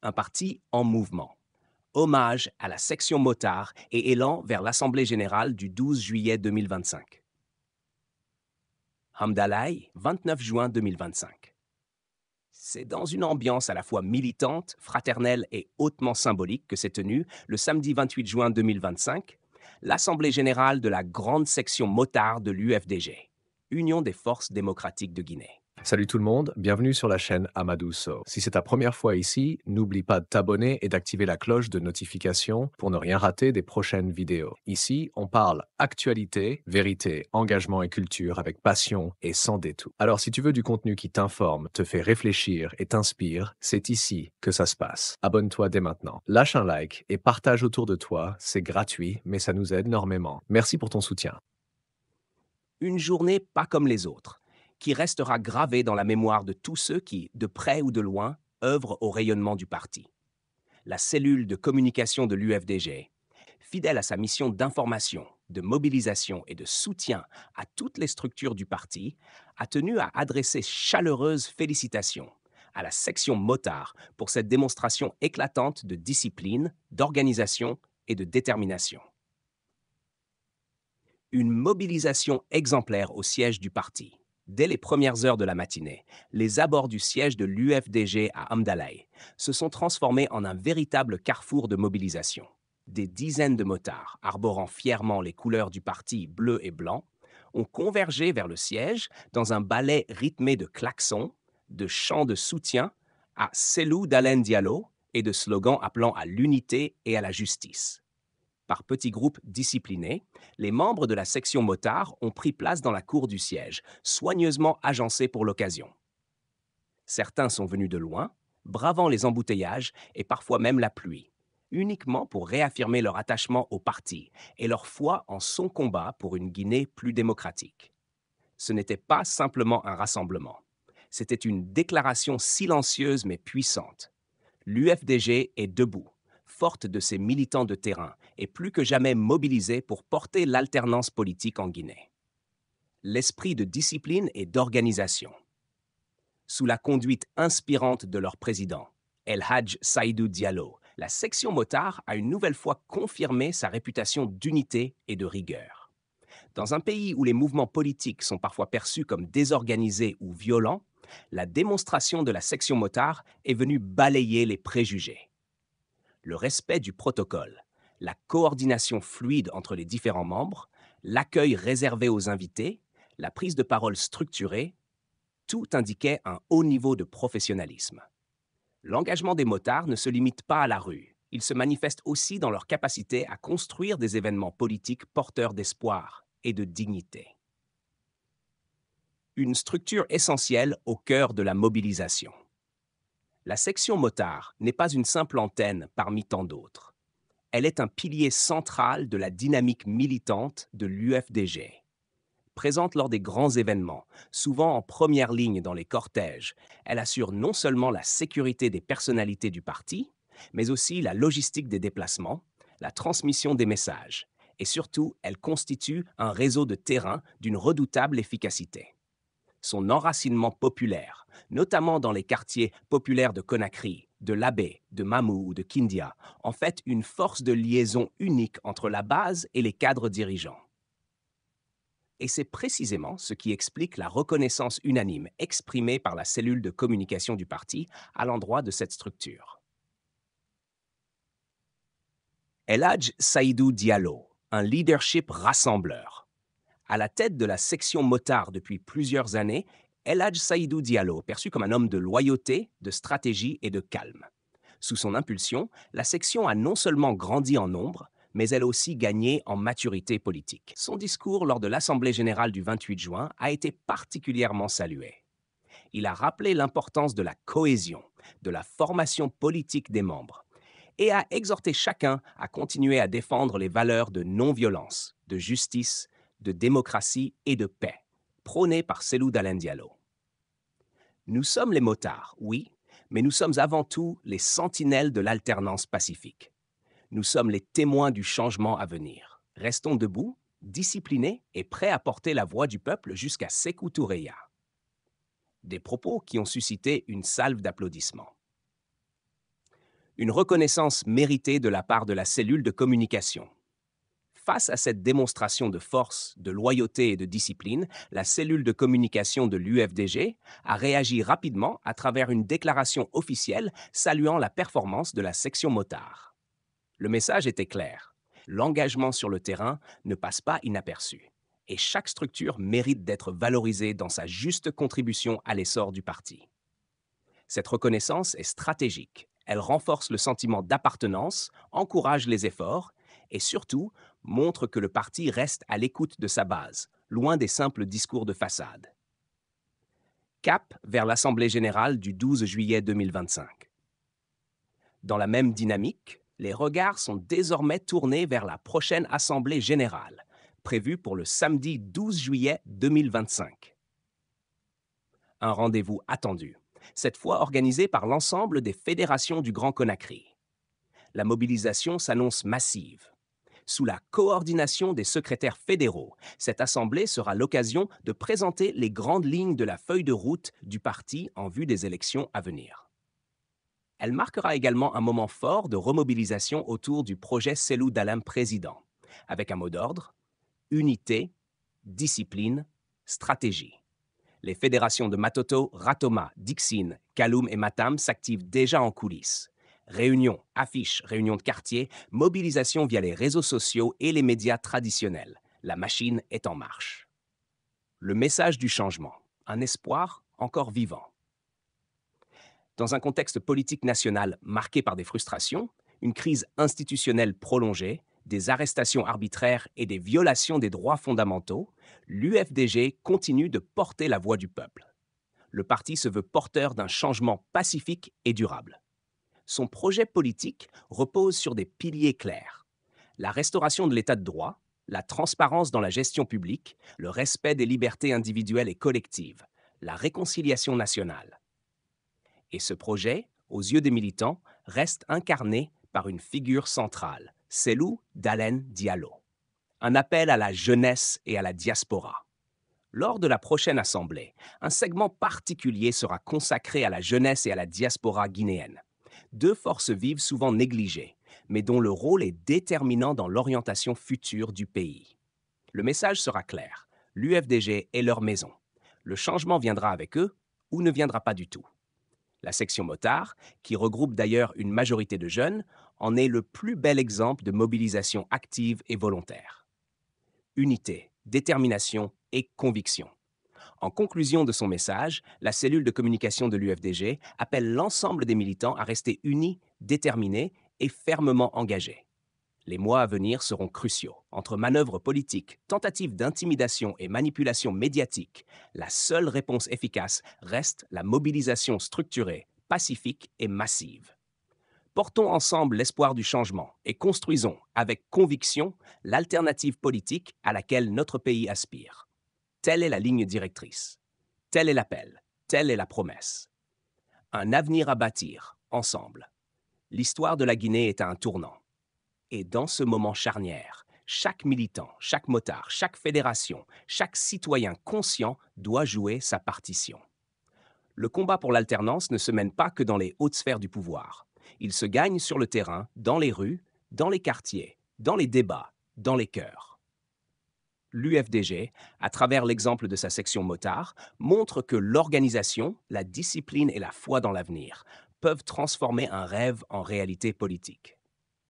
un parti en mouvement. Hommage à la section motard et élan vers l'Assemblée générale du 12 juillet 2025. Hamdallah, 29 juin 2025. C'est dans une ambiance à la fois militante, fraternelle et hautement symbolique que s'est tenue, le samedi 28 juin 2025, l'Assemblée générale de la grande section motard de l'UFDG, Union des forces démocratiques de Guinée. Salut tout le monde, bienvenue sur la chaîne Amadou Sow. Si c'est ta première fois ici, n'oublie pas de t'abonner et d'activer la cloche de notification pour ne rien rater des prochaines vidéos. Ici, on parle actualité, vérité, engagement et culture avec passion et sans détour. Alors si tu veux du contenu qui t'informe, te fait réfléchir et t'inspire, c'est ici que ça se passe. Abonne-toi dès maintenant. Lâche un like et partage autour de toi, c'est gratuit mais ça nous aide énormément. Merci pour ton soutien. Une journée pas comme les autres, qui restera gravée dans la mémoire de tous ceux qui, de près ou de loin, œuvrent au rayonnement du parti. La cellule de communication de l'UFDG, fidèle à sa mission d'information, de mobilisation et de soutien à toutes les structures du parti, a tenu à adresser chaleureusses félicitations à la section motard pour cette démonstration éclatante de discipline, d'organisation et de détermination. Une mobilisation exemplaire au siège du parti. Dès les premières heures de la matinée, les abords du siège de l'UFDG à Hamdallah se sont transformés en un véritable carrefour de mobilisation. Des dizaines de motards, arborant fièrement les couleurs du parti bleu et blanc, ont convergé vers le siège dans un ballet rythmé de klaxons, de chants de soutien à Cellou Dalein Diallo et de slogans appelant à l'unité et à la justice. Par petits groupes disciplinés, les membres de la section motard ont pris place dans la cour du siège, soigneusement agencés pour l'occasion. Certains sont venus de loin, bravant les embouteillages et parfois même la pluie, uniquement pour réaffirmer leur attachement au parti et leur foi en son combat pour une Guinée plus démocratique. Ce n'était pas simplement un rassemblement, c'était une déclaration silencieuse mais puissante. L'UFDG est debout, forte de ses militants de terrain et plus que jamais mobilisée pour porter l'alternance politique en Guinée. L'esprit de discipline et d'organisation. Sous la conduite inspirante de leur président, El Hadj Saïdou Diallo, la section motard a une nouvelle fois confirmé sa réputation d'unité et de rigueur. Dans un pays où les mouvements politiques sont parfois perçus comme désorganisés ou violents, la démonstration de la section motard est venue balayer les préjugés. Le respect du protocole, la coordination fluide entre les différents membres, l'accueil réservé aux invités, la prise de parole structurée, tout indiquait un haut niveau de professionnalisme. L'engagement des motards ne se limite pas à la rue, il se manifeste aussi dans leur capacité à construire des événements politiques porteurs d'espoir et de dignité. Une structure essentielle au cœur de la mobilisation. La section motard n'est pas une simple antenne parmi tant d'autres. Elle est un pilier central de la dynamique militante de l'UFDG. Présente lors des grands événements, souvent en première ligne dans les cortèges, elle assure non seulement la sécurité des personnalités du parti, mais aussi la logistique des déplacements, la transmission des messages, et surtout, elle constitue un réseau de terrain d'une redoutable efficacité. Son enracinement populaire, notamment dans les quartiers populaires de Conakry, de Labé, de Mamou ou de Kindia, en fait une force de liaison unique entre la base et les cadres dirigeants. Et c'est précisément ce qui explique la reconnaissance unanime exprimée par la cellule de communication du parti à l'endroit de cette structure. El Hadj Saïdou Diallo, un leadership rassembleur. À la tête de la section motard depuis plusieurs années, El Hadj Saïdou Diallo, perçu comme un homme de loyauté, de stratégie et de calme. Sous son impulsion, la section a non seulement grandi en nombre, mais elle a aussi gagné en maturité politique. Son discours lors de l'Assemblée générale du 28 juin a été particulièrement salué. Il a rappelé l'importance de la cohésion, de la formation politique des membres, et a exhorté chacun à continuer à défendre les valeurs de non-violence, de justice, de démocratie et de paix, prônées par Cellou Dalein Diallo. Nous sommes les motards, oui, mais nous sommes avant tout les sentinelles de l'alternance pacifique. Nous sommes les témoins du changement à venir. Restons debout, disciplinés et prêts à porter la voix du peuple jusqu'à Sékou Toureya. Des propos qui ont suscité une salve d'applaudissements. Une reconnaissance méritée de la part de la cellule de communication. Face à cette démonstration de force, de loyauté et de discipline, la cellule de communication de l'UFDG a réagi rapidement à travers une déclaration officielle saluant la performance de la section motard. Le message était clair. L'engagement sur le terrain ne passe pas inaperçu. Et chaque structure mérite d'être valorisée dans sa juste contribution à l'essor du parti. Cette reconnaissance est stratégique. Elle renforce le sentiment d'appartenance, encourage les efforts et surtout montre que le parti reste à l'écoute de sa base, loin des simples discours de façade. Cap vers l'Assemblée générale du 12 juillet 2025. Dans la même dynamique, les regards sont désormais tournés vers la prochaine Assemblée générale, prévue pour le samedi 12 juillet 2025. Un rendez-vous attendu, cette fois organisé par l'ensemble des fédérations du Grand Conakry. La mobilisation s'annonce massive. Sous la coordination des secrétaires fédéraux, cette assemblée sera l'occasion de présenter les grandes lignes de la feuille de route du parti en vue des élections à venir. Elle marquera également un moment fort de remobilisation autour du projet Cellou Dalein président, avec un mot d'ordre: unité, discipline, stratégie. Les fédérations de Matoto, Ratoma, Dixine, Kaloum et Matam s'activent déjà en coulisses. Réunions, affiches, réunions de quartier, mobilisation via les réseaux sociaux et les médias traditionnels. La machine est en marche. Le message du changement, un espoir encore vivant. Dans un contexte politique national marqué par des frustrations, une crise institutionnelle prolongée, des arrestations arbitraires et des violations des droits fondamentaux, l'UFDG continue de porter la voix du peuple. Le parti se veut porteur d'un changement pacifique et durable. Son projet politique repose sur des piliers clairs: la restauration de l'état de droit, la transparence dans la gestion publique, le respect des libertés individuelles et collectives, la réconciliation nationale. Et ce projet, aux yeux des militants, reste incarné par une figure centrale, Cellou Dalein Diallo. Un appel à la jeunesse et à la diaspora. Lors de la prochaine assemblée, un segment particulier sera consacré à la jeunesse et à la diaspora guinéenne. Deux forces vives souvent négligées, mais dont le rôle est déterminant dans l'orientation future du pays. Le message sera clair: l'UFDG est leur maison. Le changement viendra avec eux ou ne viendra pas du tout. La section motard, qui regroupe d'ailleurs une majorité de jeunes, en est le plus bel exemple de mobilisation active et volontaire. Unité, détermination et conviction. En conclusion de son message, la cellule de communication de l'UFDG appelle l'ensemble des militants à rester unis, déterminés et fermement engagés. Les mois à venir seront cruciaux. Entre manœuvres politiques, tentatives d'intimidation et manipulation médiatique, la seule réponse efficace reste la mobilisation structurée, pacifique et massive. Portons ensemble l'espoir du changement et construisons avec conviction l'alternative politique à laquelle notre pays aspire. Telle est la ligne directrice. Tel est l'appel. Telle est la promesse. Un avenir à bâtir, ensemble. L'histoire de la Guinée est à un tournant. Et dans ce moment charnière, chaque militant, chaque motard, chaque fédération, chaque citoyen conscient doit jouer sa partition. Le combat pour l'alternance ne se mène pas que dans les hautes sphères du pouvoir. Il se gagne sur le terrain, dans les rues, dans les quartiers, dans les débats, dans les cœurs. L'UFDG, à travers l'exemple de sa section motard, montre que l'organisation, la discipline et la foi dans l'avenir peuvent transformer un rêve en réalité politique.